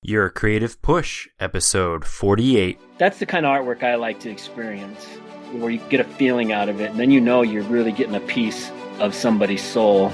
Your Creative Push, episode 48. That's the kind of artwork I like to experience, where you get a feeling out of it, and then you know you're really getting a piece of somebody's soul.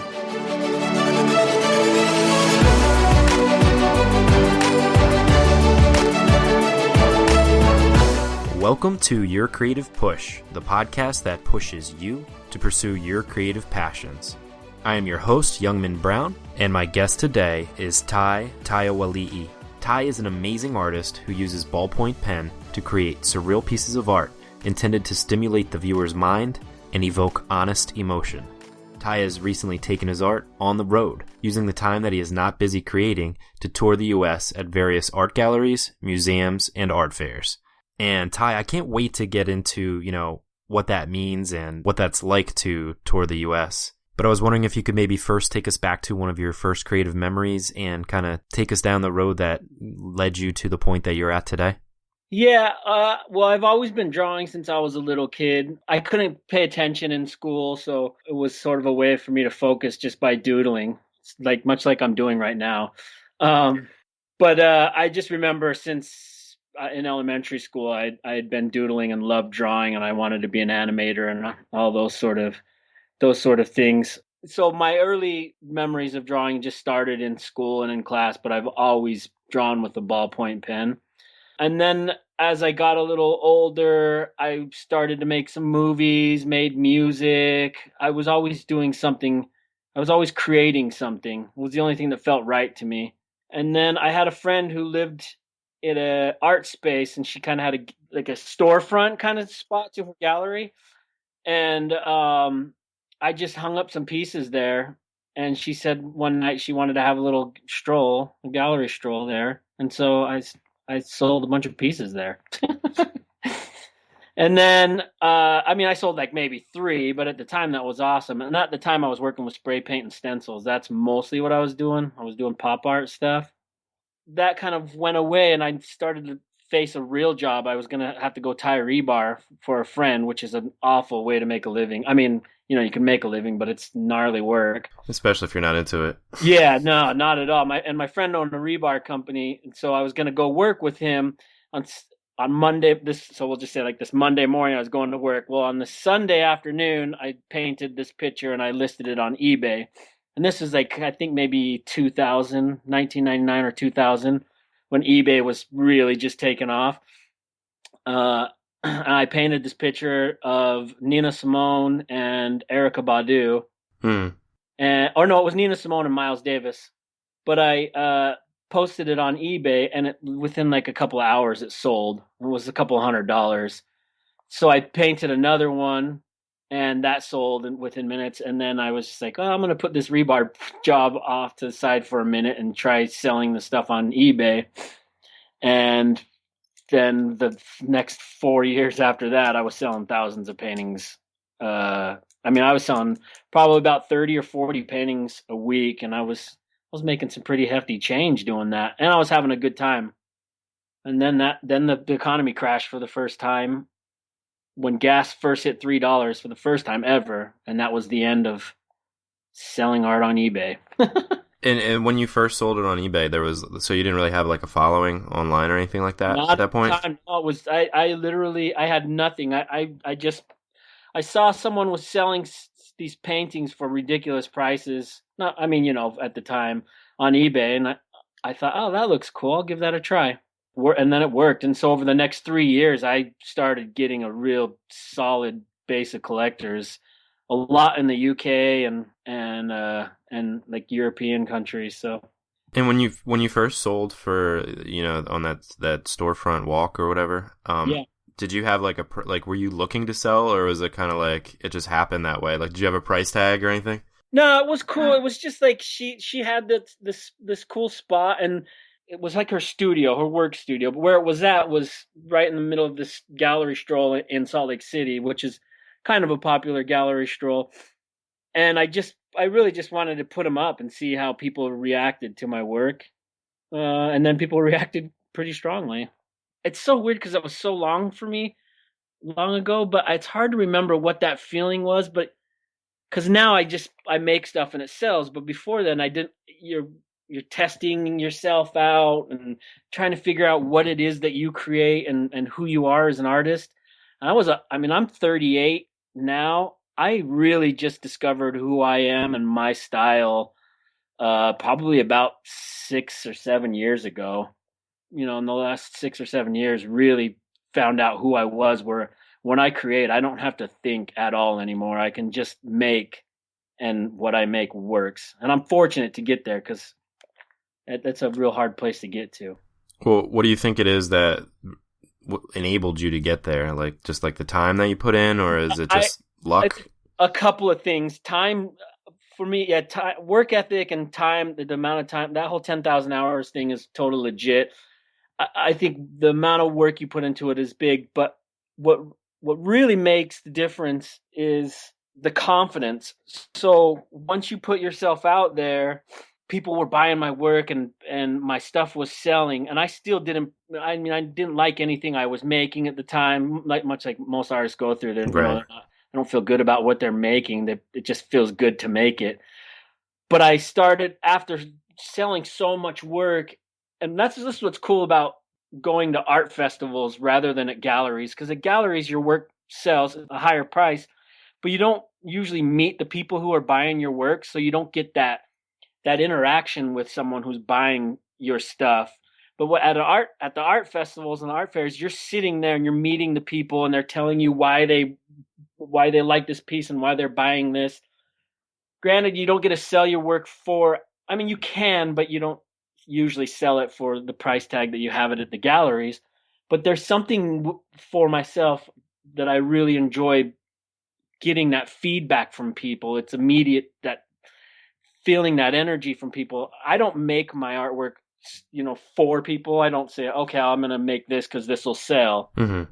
Welcome to Your Creative Push, the podcast that pushes you to pursue your creative passions. I am your host, Youngman Brown, and my guest today is Tai Taeoalii. Tai is an amazing artist who uses ballpoint pen to create surreal pieces of art intended to stimulate the viewer's mind and evoke honest emotion. Tai has recently taken his art on the road, using the time that he is not busy creating to tour the U.S. at various art galleries, museums, and art fairs. And Tai, I can't wait to get into, what that means and what that's like to tour the U.S. But I was wondering if you could maybe first take us back to one of your first creative memories and kind of take us down the road that led you to the point that you're at today. Yeah, well, I've always been drawing since I was a little kid. I couldn't pay attention in school, so it was sort of a way for me to focus just by doodling, much like I'm doing right now. But I just remember since in elementary school, I had been doodling and loved drawing, and I wanted to be an animator and all those sort of things. So my early memories of drawing just started in school and in class, but I've always drawn with a ballpoint pen. And then as I got a little older, I started to make some movies, made music. I was always doing something. I was always creating something. It was the only thing that felt right to me. And then I had a friend who lived in an art space, and she kind of had a storefront kind of spot to her gallery. And I just hung up some pieces there, and she said one night she wanted to have a little stroll, a gallery stroll there. And so I sold a bunch of pieces there. And then, I sold like maybe 3, but at the time that was awesome. And at the time I was working with spray paint and stencils. That's mostly what I was doing. I was doing pop art stuff. That kind of went away, and I started to face a real job. I was going to have to go tie rebar for a friend, which is an awful way to make a living. I mean, you can make a living, but it's gnarly work. Especially if you're not into it. Yeah, no, not at all. My friend owned a rebar company, and so I was going to go work with him on Monday. So we'll just say this Monday morning I was going to work. Well, on the Sunday afternoon, I painted this picture and I listed it on eBay. And this is I think maybe 1999 or 2000, when eBay was really just taking off. I painted this picture of Nina Simone and Erykah Badu. It was Nina Simone and Miles Davis. But I posted it on eBay, and within a couple of hours it sold. It was a couple $100. So I painted another one, and that sold within minutes. And then I was just I'm going to put this rebar job off to the side for a minute and try selling the stuff on eBay. And then the next 4 years after that, I was selling thousands of paintings. I was selling probably about 30 or 40 paintings a week, and I was making some pretty hefty change doing that, and I was having a good time. And then the economy crashed for the first time when gas first hit $3 for the first time ever, and that was the end of selling art on eBay. And when you first sold it on eBay, so you didn't really have a following online or anything like that at that point? No, it was I had nothing. I saw someone was selling these paintings for ridiculous prices. At the time on eBay, and I thought, oh, that looks cool. I'll give that a try. And then it worked. And so over the next 3 years, I started getting a real solid base of collectors, a lot in the UK and European countries. So. And when you first sold for, on that storefront walk or whatever, yeah. Did you have were you looking to sell, or was it kind of it just happened that way? Did you have a price tag or anything? No, it was cool. It was just she had this cool spot, and it was her studio, her work studio. But where it was at was right in the middle of this gallery stroll in Salt Lake City, which is kind of a popular gallery stroll. And I really just wanted to put them up and see how people reacted to my work. And then people reacted pretty strongly. It's so weird because it was so long ago, but it's hard to remember what that feeling was. But because now I make stuff and it sells, but before then I didn't. you're testing yourself out and trying to figure out what it is that you create and who you are as an artist. I'm 38 now. I really just discovered who I am and my style probably about 6 or 7 years ago. In the last 6 or 7 years, really found out who I was. Where when I create, I don't have to think at all anymore. I can just make, and what I make works. And I'm fortunate to get there because that's a real hard place to get to. Well, what do you think it is that enabled you to get there? Like just like the time that you put in, or is it just luck? A couple of things. Time for me, yeah, time, work ethic, and time. The amount of time, that whole 10,000 hours thing is total legit. I think the amount of work you put into it is big, but what really makes the difference is the confidence. So once you put yourself out there, people were buying my work and my stuff was selling, and I still didn't. I mean, I didn't like anything I was making at the time, much like most artists go through. Right. I don't feel good about what they're making. It just feels good to make it. But I started after selling so much work, and this is what's cool about going to art festivals rather than at galleries, because at galleries your work sells at a higher price, but you don't usually meet the people who are buying your work, so you don't get that interaction with someone who's buying your stuff. But at the art festivals and the art fairs, you're sitting there and you're meeting the people, and they're telling you why they like this piece and why they're buying this. Granted, you don't get to sell your work for, I mean, you can, but you don't usually sell it for the price tag that you have it at the galleries. But there's something for myself that I really enjoy getting that feedback from people. It's immediate, that feeling that energy from people. I don't make my artwork, for people. I don't say, okay, I'm going to make this because this will sell. Mm-hmm.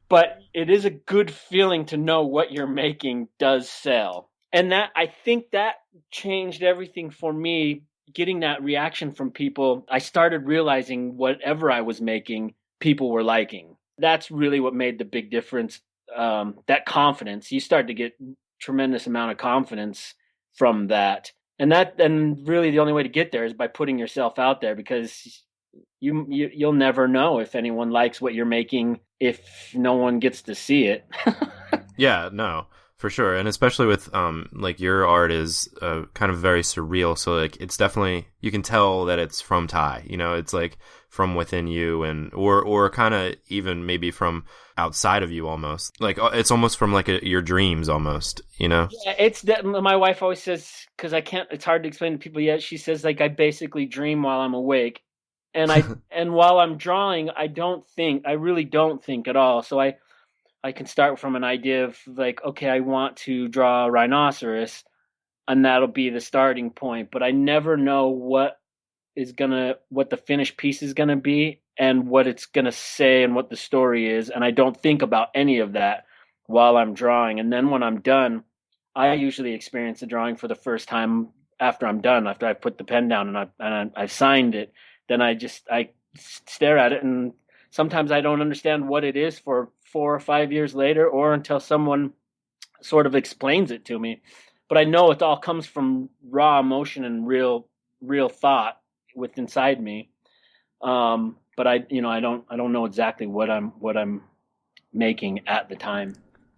But it is a good feeling to know what you're making does sell. And that, I think that changed everything for me, getting that reaction from people. I started realizing whatever I was making, people were liking. That's really what made the big difference. That confidence, you start to get tremendous amount of confidence from that. And really the only way to get there is by putting yourself out there, because you'll never know if anyone likes what you're making if no one gets to see it. Yeah, no, for sure. And especially with like your art is kind of very surreal, so like it's definitely, you can tell that it's from Tai, it's like from within you, and or kind of even maybe from outside of you almost. Like it's almost from like your dreams almost, Yeah, it's that my wife always says, cuz it's hard to explain to people yet. She says, like, I basically dream while I'm awake. And and while I'm drawing, I really don't think at all. So I can start from an idea of like, okay, I want to draw a rhinoceros, and that'll be the starting point. But I never know what the finished piece is gonna be and what it's gonna say and what the story is. And I don't think about any of that while I'm drawing. And then when I'm done, I usually experience the drawing for the first time after I'm done, after I've put the pen down and I've signed it. Then I stare at it, and sometimes I don't understand what it is for 4 or 5 years later, or until someone sort of explains it to me. But I know it all comes from raw emotion and real thought with inside me. But I don't know exactly what I'm making at the time.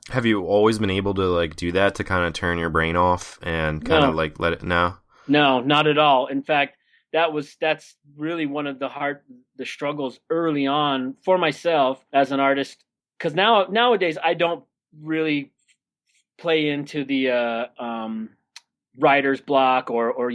Have you always been able to like do that, to kind of turn your brain off and kind of like let it? No, not at all. In fact, that's really one of the struggles early on for myself as an artist, because nowadays I don't really play into the writer's block, or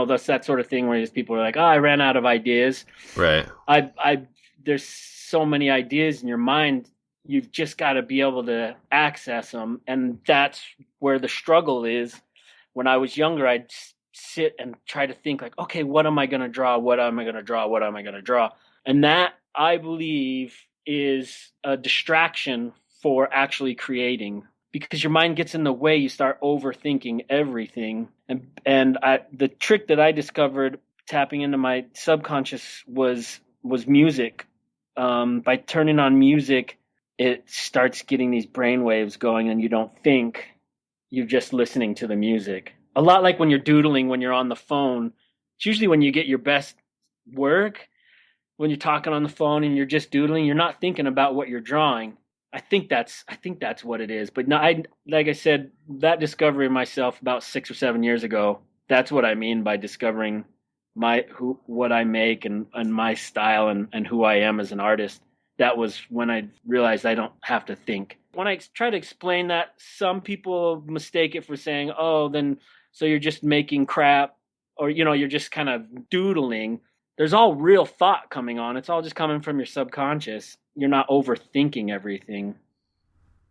that's that sort of thing where people are like, oh, I ran out of ideas. Right. I there's so many ideas in your mind, you've just got to be able to access them, and that's where the struggle is. When I was younger, I'd sit and try to think like, okay, what am I going to draw? What am I going to draw? What am I going to draw? And that, I believe, is a distraction for actually creating, because your mind gets in the way. You start overthinking everything. And the trick that I discovered tapping into my subconscious was music. By turning on music, it starts getting these brain waves going, and you don't think, you're just listening to the music. A lot like when you're doodling, when you're on the phone, It's usually when you get your best work, when you're talking on the phone and you're just doodling, you're not thinking about what you're drawing. I think that's what it is. But no, I like I said, that discovery of myself about 6 or 7 years ago. That's what I mean by discovering what I make and my style and who I am as an artist. That was when I realized I don't have to think. When I try to explain that, some people mistake it for saying, "Oh, then so you're just making crap, or you're just kind of doodling." There's all real thought coming on. It's all just coming from your subconscious. You're not overthinking everything.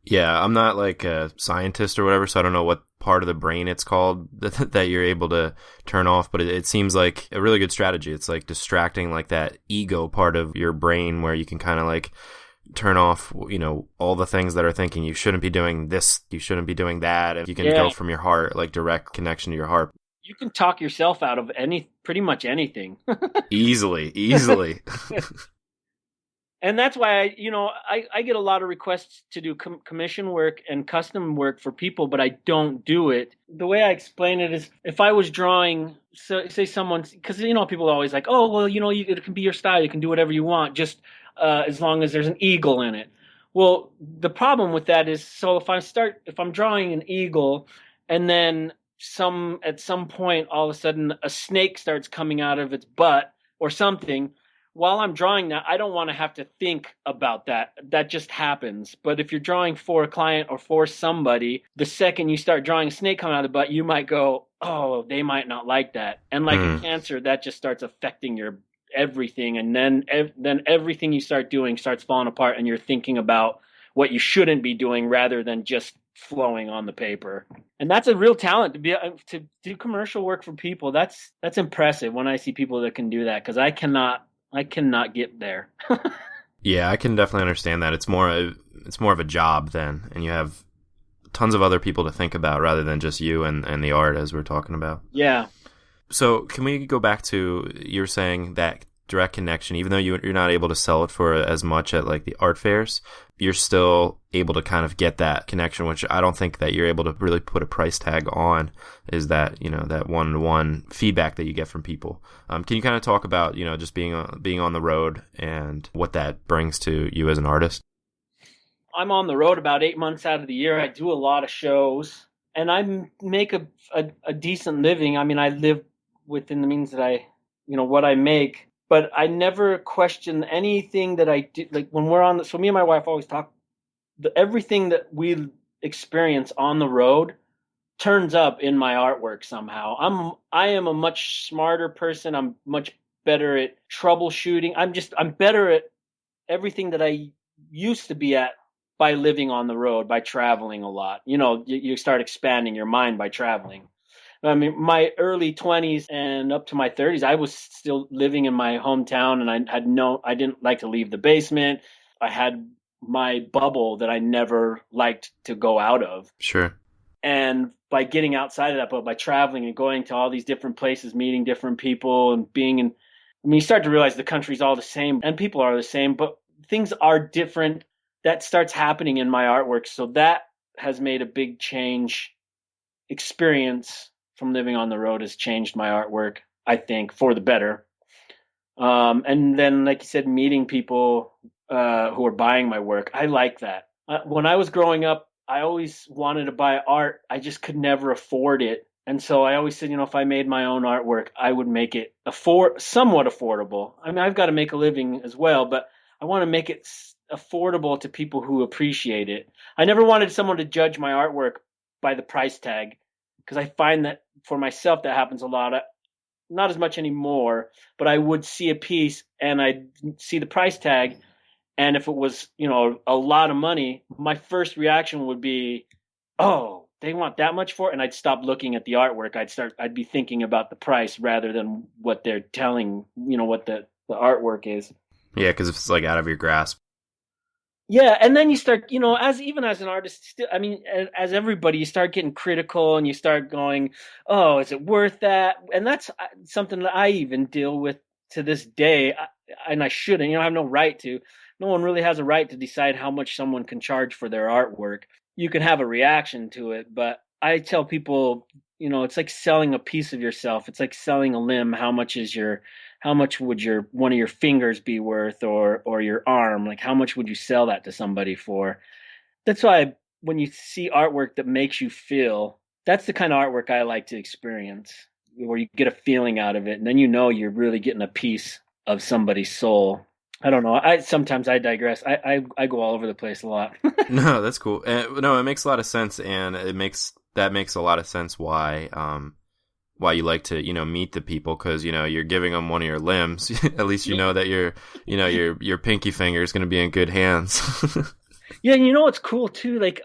Yeah, I'm not like a scientist or whatever, so I don't know what part of the brain it's called that you're able to turn off, but it seems like a really good strategy. It's like distracting like that ego part of your brain where you can kind of like turn off, all the things that are thinking you shouldn't be doing this, you shouldn't be doing that, and you can go Yeah, from your heart, like direct connection to your heart. you can talk yourself out of pretty much anything. Easily, easily. And that's why I get a lot of requests to do commission work and custom work for people, but I don't do it. The way I explain it is, if I was drawing, so say someone's, because people are always like, oh well, it can be your style, you can do whatever you want, just as long as there's an eagle in it. Well, the problem with that is, so if I'm drawing an eagle, and then at some point all of a sudden a snake starts coming out of its butt or something, while I'm drawing that, I don't want to have to think about that. That just happens. But if you're drawing for a client or for somebody, the second you start drawing a snake coming out of the butt, you might go, oh, they might not like that. And like a cancer, that just starts affecting your everything. And then everything you start doing starts falling apart, and you're thinking about what you shouldn't be doing rather than just flowing on the paper. And that's a real talent to do commercial work for people. That's impressive when I see people that can do that, because I cannot get there. Yeah, I can definitely understand that. It's more of a job then, and you have tons of other people to think about rather than just you and the art, as we're talking about. Yeah. So can we go back to, you're saying that direct connection, even though you're not able to sell it for as much at like the art fairs, you're still able to kind of get that connection, which I don't think that you're able to really put a price tag on, is that, that one-to-one feedback that you get from people. Can you kind of talk about, just being on the road and what that brings to you as an artist? I'm on the road about 8 months out of the year. I do a lot of shows, and I make a decent living. I mean, I live within the means that what I make, but I never question anything that I do. Like when we're so me and my wife always talk, everything that we experience on the road turns up in my artwork somehow. I am a much smarter person. I'm much better at troubleshooting. I'm better at everything that I used to be at by living on the road, by traveling a lot. You start expanding your mind by traveling. I mean, my early 20s and up to my 30s, I was still living in my hometown, and I didn't like to leave the basement. I had my bubble that I never liked to go out of. Sure. And by getting outside of that bubble, by traveling and going to all these different places, meeting different people, and you start to realize the country's all the same and people are the same, but things are different. That starts happening in my artwork. So that has made a big change. Experience from living on the road has changed my artwork, I think, for the better. And then, like you said, meeting people who are buying my work. I like that. When I was growing up, I always wanted to buy art. I just could never afford it. And so I always said, if I made my own artwork, I would make it somewhat affordable. I mean, I've got to make a living as well, but I want to make it affordable to people who appreciate it. I never wanted someone to judge my artwork by the price tag, because I find that for myself that happens a lot. Not as much anymore, but I would see a piece and I'd see the price tag, and if it was a lot of money, my first reaction would be, oh, they want that much for it, and I'd stop looking at the artwork. I'd be thinking about the price rather than what they're telling, what the artwork is. Yeah, because it's like out of your grasp. Yeah, and then you start, as an artist, still, I mean, as everybody, you start getting critical, and you start going, "Oh, is it worth that?" And that's something that I even deal with to this day, and I shouldn't. I have no right to. No one really has a right to decide how much someone can charge for their artwork. You can have a reaction to it, but I tell people, it's like selling a piece of yourself. It's like selling a limb. How much would your one of your fingers be worth, or your arm? Like, how much would you sell that to somebody for? That's why when you see artwork that makes you feel, that's the kind of artwork I like to experience, where you get a feeling out of it, and then you're really getting a piece of somebody's soul. I don't know. Sometimes I digress. I go all over the place a lot. No, that's cool. No, it makes a lot of sense, and that makes a lot of sense why you like to meet the people, because you're giving them one of your limbs. At least you know that your pinky finger is going to be in good hands. Yeah, and what's cool too? Like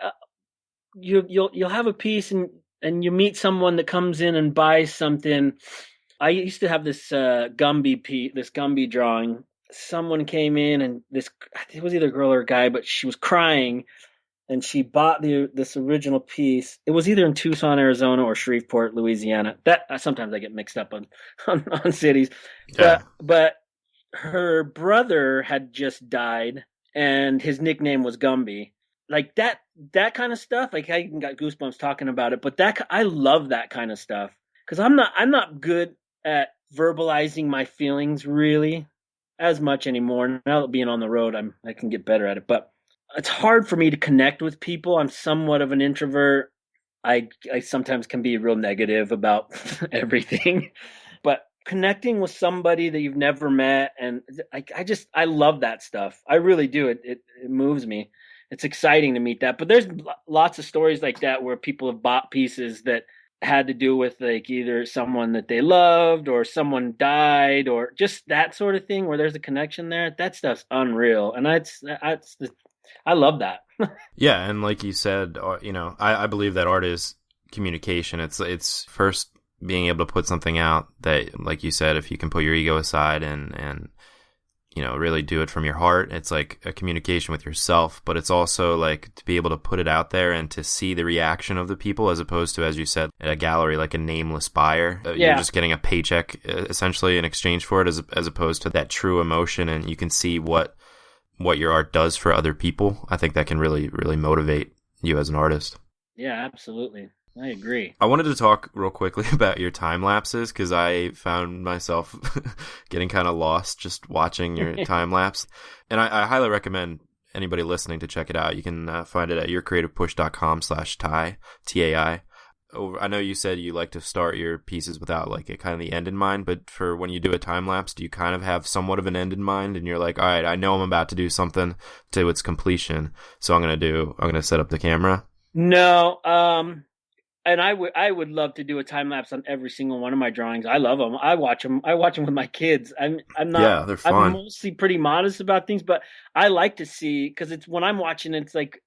you'll have a piece, and you meet someone that comes in and buys something. I used to have this Gumby drawing. Someone came in, and it was either a girl or a guy, but she was crying, and she bought this original piece. It was either in Tucson, Arizona, or Shreveport, Louisiana. That sometimes I get mixed up on cities. Yeah. But her brother had just died, and his nickname was Gumby. Like that kind of stuff. Like, I even got goosebumps talking about it. But I love that kind of stuff, because I'm not good at verbalizing my feelings really as much anymore. Now that being on the road, I can get better at it. But it's hard for me to connect with people. I'm somewhat of an introvert. I sometimes can be real negative about everything, but connecting with somebody that you've never met, and I love that stuff. I really do. It moves me. It's exciting to meet that. But there's lots of stories like that where people have bought pieces that had to do with, like, either someone that they loved, or someone died, or just that sort of thing, where there's a connection there. That stuff's unreal, and I love that. Yeah, and like you said, I believe that art is communication. It's first being able to put something out that, like you said, if you can put your ego aside and really do it from your heart, it's like a communication with yourself. But it's also like to be able to put it out there and to see the reaction of the people, as opposed to, as you said, at a gallery, like a nameless buyer. Yeah. You're just getting a paycheck essentially in exchange for it, as opposed to that true emotion, and you can see what your art does for other people. I think that can really, really motivate you as an artist. Yeah, absolutely. I agree. I wanted to talk real quickly about your time lapses, because I found myself getting kind of lost just watching your time lapse. And I highly recommend anybody listening to check it out. You can find it at yourcreativepush.com/Tai, TAI. I know you said you like to start your pieces without like a kind of the end in mind, but for when you do a time lapse, do you kind of have somewhat of an end in mind, and you're like, all right, I know I'm about to do something to its completion, so I'm going to set up the camera? No, and I would love to do a time lapse on every single one of my drawings. I love them. I watch them with my kids. I'm not. Yeah, they're fun. I'm mostly pretty modest about things, but I like to see, because it's when I'm watching, it's like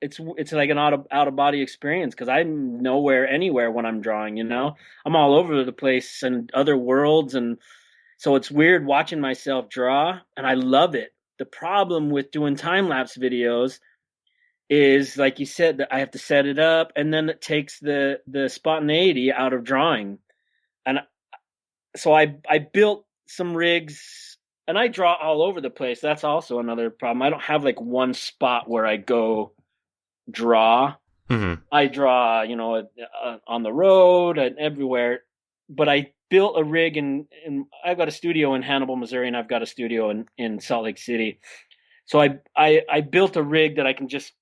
it's like an out of body experience, because I'm nowhere anywhere when I'm drawing. I'm all over the place and other worlds, and so it's weird watching myself draw, and I love it. The problem with doing time lapse videos is, like you said, that I have to set it up, and then it takes the spontaneity out of drawing. And so I built some rigs, and I draw all over the place. That's also another problem. I don't have like one spot where I go draw. Mm-hmm. I draw, on the road and everywhere. But I built a rig, and I've got a studio in Hannibal, Missouri, and I've got a studio in Salt Lake City. So I built a rig that I can just,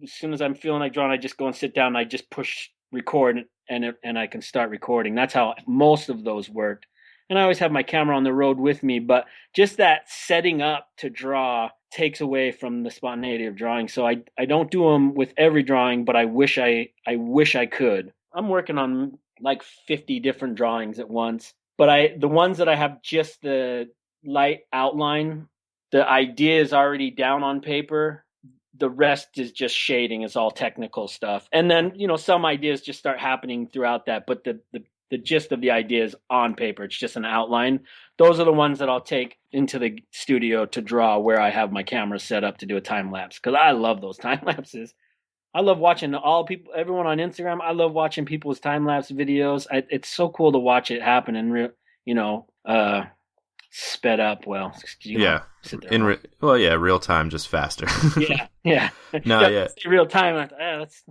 as soon as I'm feeling like drawing, I just go and sit down, and I just push record, and I can start recording. That's how most of those worked. And I always have my camera on the road with me, but just that setting up to draw takes away from the spontaneity of drawing. So I don't do them with every drawing, but I wish I could. I'm working on like 50 different drawings at once, but the ones that I have just the light outline, the idea is already down on paper. The rest is just shading. It's all technical stuff. And then, some ideas just start happening throughout that, but the gist of the idea is on paper. It's just an outline. Those are the ones that I'll take into the studio to draw, where I have my camera set up to do a time lapse, because I love those time lapses. I love watching everyone on Instagram. I love watching people's time lapse videos. It's so cool to watch it happen in real, sped up. Well, yeah, real time, just faster. yeah. No, yeah, real time. That's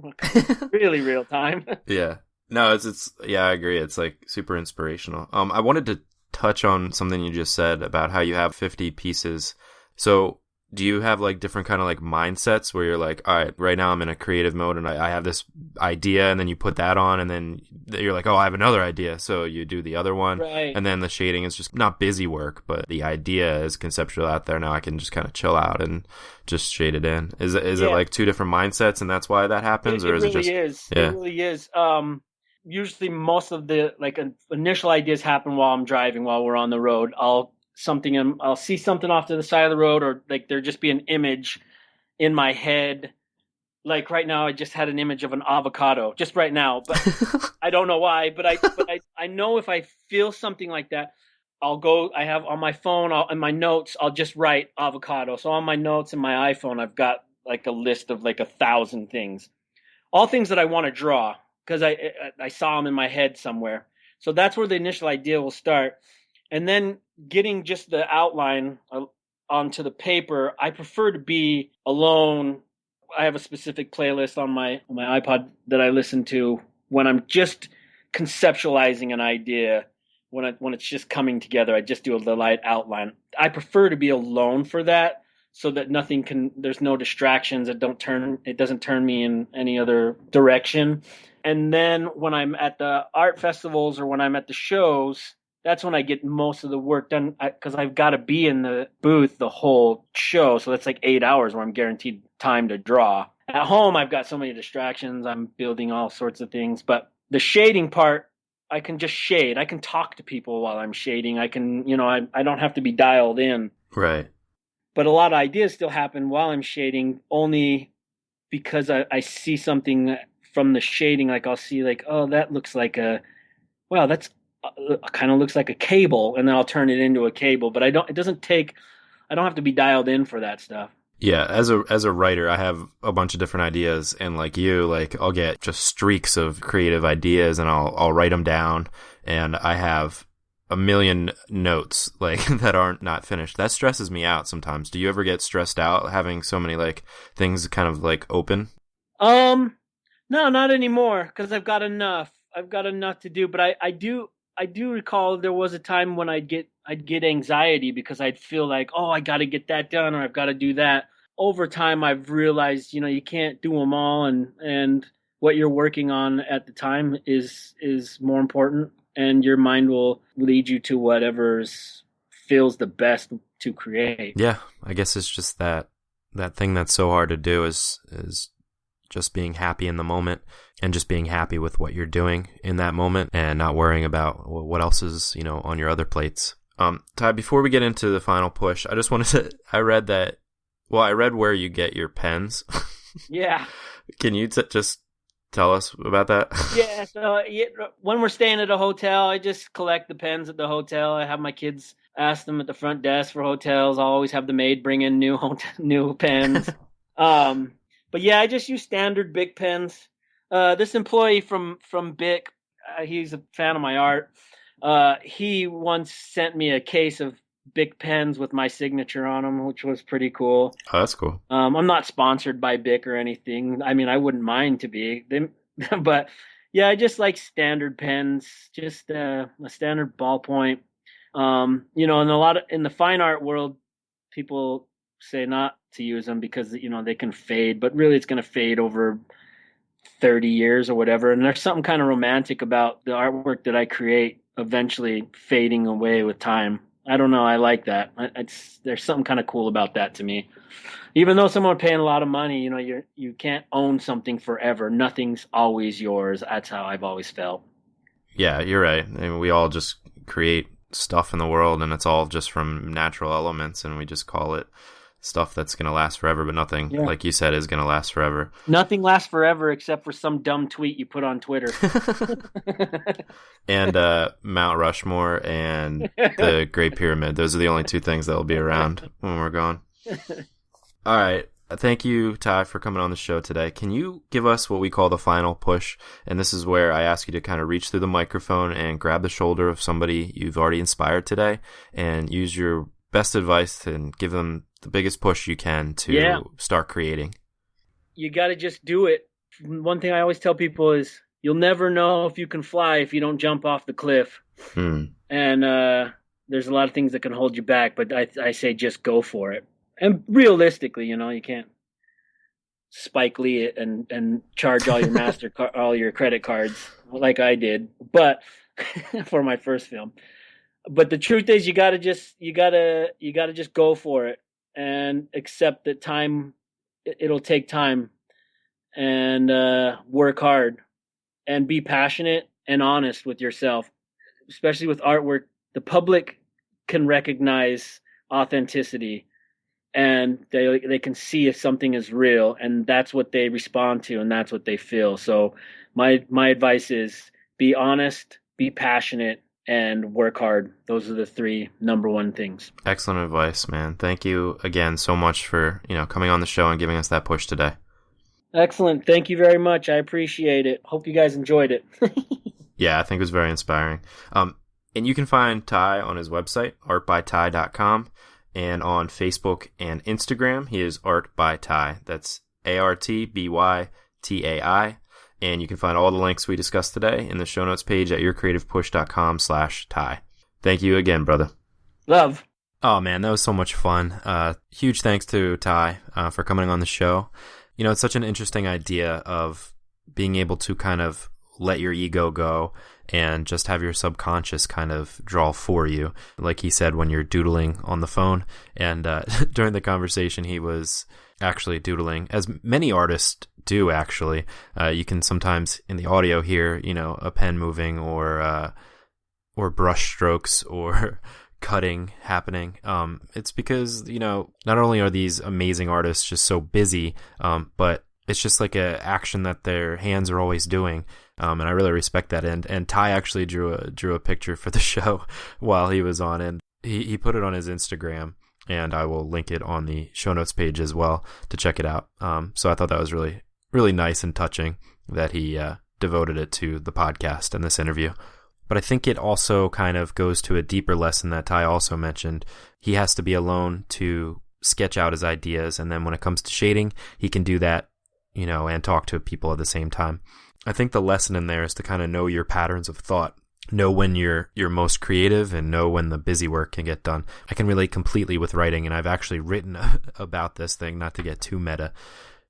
really real time. Yeah. No, it's yeah, I agree. It's like super inspirational. I wanted to touch on something you just said about how you have 50 pieces. So do you have like different kind of like mindsets where you're like, all right, right now I'm in a creative mode and I have this idea, and then you put that on, and then you're like, oh, I have another idea. So you do the other one. Right. And then the shading is just not busy work, but the idea is conceptual out there. Now I can just kind of chill out and just shade it in. Is it like two different mindsets and that's why that happens? It Or is it really just, is. yeah. It really is. Usually most of the like initial ideas happen while I'm driving, while we're on the road. I'll see something off to the side of the road, or like there just be an image in my head. Like right now, I just had an image of an avocado, just right now, but I don't know why. But I know if I feel something like that, I'll go. I have on my phone, in my notes, I'll just write avocado. So on my notes in my iPhone, I've got like a list of like 1,000 things, all things that I want to draw because I saw them in my head somewhere. So that's where the initial idea will start, and then getting just the outline onto the paper. I prefer to be alone. I have a specific playlist on my iPod that I listen to when I'm just conceptualizing an idea. When it's just coming together, I just do a light outline. I prefer to be alone for that, so that there's no distractions. It doesn't turn me in any other direction. And then when I'm at the art festivals or when I'm at the shows, that's when I get most of the work done because I've got to be in the booth the whole show. So that's like 8 hours where I'm guaranteed time to draw. At home, I've got so many distractions. I'm building all sorts of things. But the shading part, I can just shade. I can talk to people while I'm shading. I can, I don't have to be dialed in. Right. But a lot of ideas still happen while I'm shading only because I see something from the shading. Like I'll see like, oh, that looks like that's kind of looks like a cable, and then I'll turn it into a cable. But I don't have to be dialed in for that stuff. Yeah, as a writer, I have a bunch of different ideas, and like you, like I'll get just streaks of creative ideas, and I'll write them down, and I have a million notes like that aren't not finished. That stresses me out sometimes. Do you ever get stressed out having so many like things kind of like open? No, not anymore because I've got enough. I've got enough to do, but I do recall there was a time when I'd get anxiety because I'd feel like, oh, I got to get that done or I've got to do that. Over time, I've realized, you can't do them all, and what you're working on at the time is more important, and your mind will lead you to whatever feels the best to create. Yeah, I guess it's just that thing that's so hard to do is just being happy in the moment and just being happy with what you're doing in that moment and not worrying about what else is, on your other plates. Tai, before we get into the final push, I just wanted to, I read where you get your pens. Yeah. Can you just tell us about that? Yeah. So when we're staying at a hotel, I just collect the pens at the hotel. I have my kids ask them at the front desk for hotels. I'll always have the maid bring in new pens. But yeah, I just use standard Bic pens. This employee from Bic, he's a fan of my art. He once sent me a case of Bic pens with my signature on them, which was pretty cool. Oh, that's cool. I'm not sponsored by Bic or anything. I mean, I wouldn't mind to be, but yeah, I just like standard pens, just a standard ballpoint. And in the fine art world, people say not to use them because they can fade, but really it's going to fade over 30 years or whatever. And there's something kind of romantic about the artwork that I create eventually fading away with time. I don't know. I like that. There's something kind of cool about that to me. Even though someone paying a lot of money, you can't own something forever. Nothing's always yours. That's how I've always felt. Yeah, you're right. I mean, we all just create stuff in the world, and it's all just from natural elements, and we just call it stuff that's going to last forever, but nothing, like you said, is going to last forever. Nothing lasts forever except for some dumb tweet you put on Twitter. And Mount Rushmore and the Great Pyramid. Those are the only two things that will be around when we're gone. All right. Thank you, Tai, for coming on the show today. Can you give us what we call the final push? And this is where I ask you to kind of reach through the microphone and grab the shoulder of somebody you've already inspired today and use your best advice and give them the biggest push you can to start creating. You got to just do it. One thing I always tell people is you'll never know if you can fly if you don't jump off the cliff. And there's a lot of things that can hold you back, but I say just go for it. And realistically, you can't Spike Lee it and charge all your all your credit cards like I did, but for my first film. But the truth is, you gotta just go for it and accept that it'll take time, and work hard and be passionate and honest with yourself, especially with artwork. The public can recognize authenticity, and they can see if something is real, and that's what they respond to, and that's what they feel. So my advice is be honest, be passionate, and work hard. Those are the 3 number 1 things. Excellent advice, man. Thank you again so much for, coming on the show and giving us that push today. Excellent. Thank you very much. I appreciate it. Hope you guys enjoyed it. Yeah, I think it was very inspiring. And you can find Tai on his website, artbytai.com, and on Facebook and Instagram, he is Art by Tai. That's ARTBYTAI. And you can find all the links we discussed today in the show notes page at yourcreativepush.com/Tai. Thank you again, brother. Love. Oh, man, that was so much fun. Huge thanks to Tai for coming on the show. It's such an interesting idea of being able to kind of let your ego go and just have your subconscious kind of draw for you. Like he said, when you're doodling on the phone. And during the conversation, he was actually doodling, as many artists do, actually. You can sometimes in the audio hear, a pen moving or brush strokes or cutting happening. It's because, not only are these amazing artists just so busy, but it's just like a action that their hands are always doing. And I really respect that. And Tai actually drew a picture for the show while he was on, and he put it on his Instagram, and I will link it on the show notes page as well to check it out. So I thought that was really, really nice and touching that he devoted it to the podcast and this interview. But I think it also kind of goes to a deeper lesson that Tai also mentioned. He has to be alone to sketch out his ideas, and then when it comes to shading, he can do that, and talk to people at the same time. I think the lesson in there is to kind of know your patterns of thought, know when you're most creative, and know when the busy work can get done. I can relate completely with writing, and I've actually written about this thing, not to get too meta,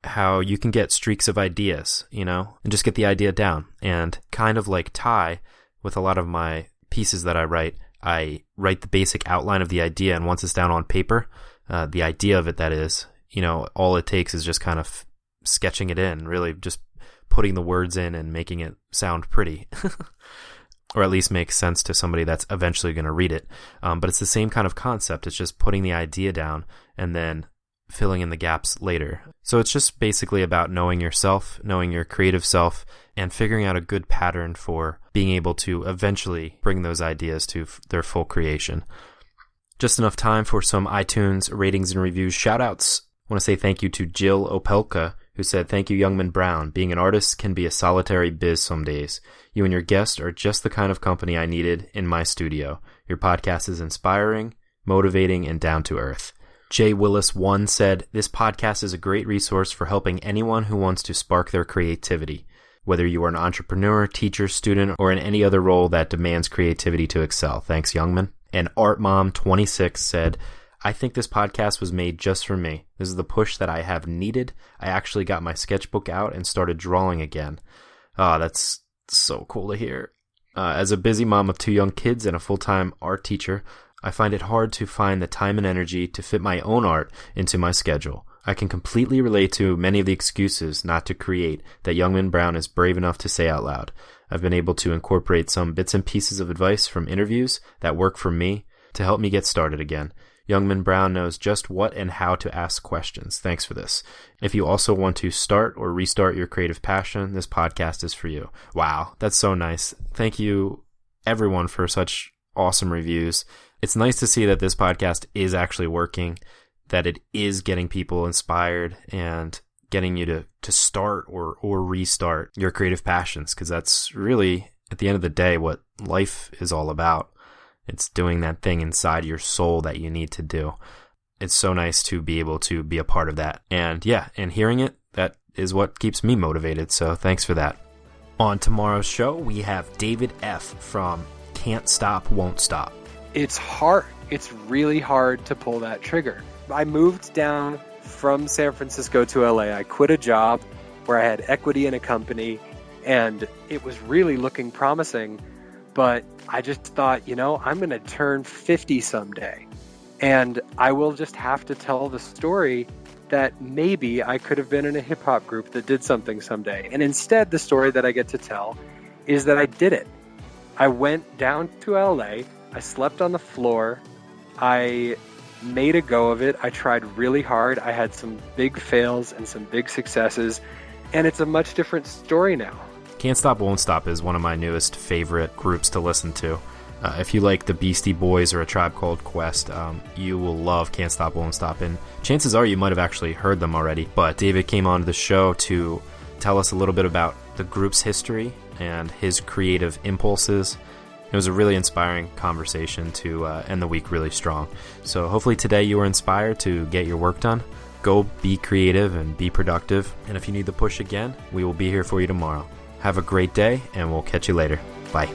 how you can get streaks of ideas, and just get the idea down. And kind of like Tai, with a lot of my pieces that I write the basic outline of the idea, and once it's down on paper, the idea of it, that is, all it takes is just kind of sketching it in, really just putting the words in and making it sound pretty, or at least make sense to somebody that's eventually going to read it. But it's the same kind of concept. It's just putting the idea down and then filling in the gaps later. So it's just basically about knowing yourself, knowing your creative self, and figuring out a good pattern for being able to eventually bring those ideas to their full creation. Just enough time for some iTunes ratings and reviews shout-outs. I want to say thank you to Jill Opelka, who said, "Thank you, Youngman Brown. Being an artist can be a solitary biz some days. You and your guest are just the kind of company I needed in my studio. Your podcast is inspiring, motivating, and down to earth." Jay Willis 1 said, "This podcast is a great resource for helping anyone who wants to spark their creativity, whether you are an entrepreneur, teacher, student, or in any other role that demands creativity to excel. Thanks, Youngman." And ArtMom26 said, "I think this podcast was made just for me. This is the push that I have needed. I actually got my sketchbook out and started drawing again." Oh, that's so cool to hear. As a busy mom of 2 young kids and a full-time art teacher, I find it hard to find the time and energy to fit my own art into my schedule. I can completely relate to many of the excuses not to create that Youngman Brown is brave enough to say out loud. I've been able to incorporate some bits and pieces of advice from interviews that work for me to help me get started again. Youngman Brown knows just what and how to ask questions. Thanks for this. If you also want to start or restart your creative passion, this podcast is for you. Wow, that's so nice. Thank you, everyone, for such awesome reviews. It's nice to see that this podcast is actually working, that it is getting people inspired and getting you to start or restart your creative passions, because that's really, at the end of the day, what life is all about. It's doing that thing inside your soul that you need to do. It's so nice to be able to be a part of that. And yeah, and hearing it, that is what keeps me motivated. So thanks for that. On tomorrow's show, we have David F. from Can't Stop, Won't Stop. It's hard. It's really hard to pull that trigger. I moved down from San Francisco to LA. I quit a job where I had equity in a company, and it was really looking promising. But I just thought, I'm going to turn 50 someday, and I will just have to tell the story that maybe I could have been in a hip hop group that did something someday. And instead, the story that I get to tell is that I did it. I went down to LA, I slept on the floor, I made a go of it, I tried really hard, I had some big fails and some big successes, and it's a much different story now. Can't Stop, Won't Stop is one of my newest favorite groups to listen to. If you like the Beastie Boys or A Tribe Called Quest, you will love Can't Stop, Won't Stop. And chances are you might have actually heard them already. But David came on the show to tell us a little bit about the group's history and his creative impulses. It was a really inspiring conversation to end the week really strong. So hopefully today you were inspired to get your work done. Go be creative and be productive. And if you need the push again, we will be here for you tomorrow. Have a great day, and we'll catch you later. Bye.